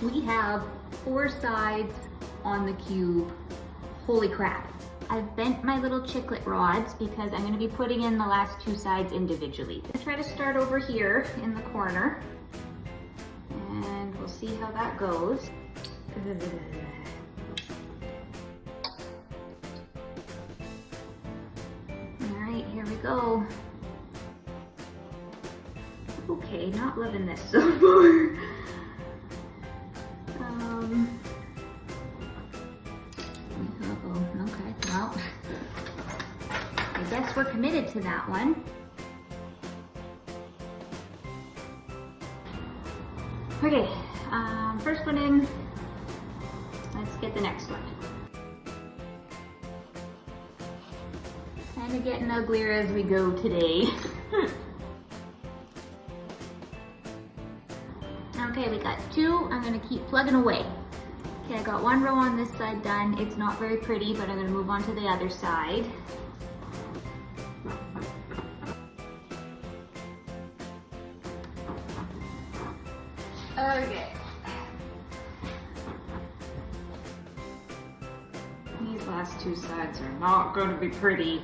We have 4 sides on the cube. Holy crap. I've bent my little chiclet rods because I'm going to be putting in the last 2 sides individually. I'm going to try to start over here in the corner and we'll see how that goes. All right, here we go. Okay, not loving this so far. Okay, well, I guess we're committed to that one. Okay, first one in, let's get the next one. Kind of getting uglier as we go today. Okay, we got 2, I'm gonna keep plugging away. Okay, I got 1 row on this side done. It's not very pretty, but I'm gonna move on to the other side. Okay. These last 2 sides are not gonna be pretty.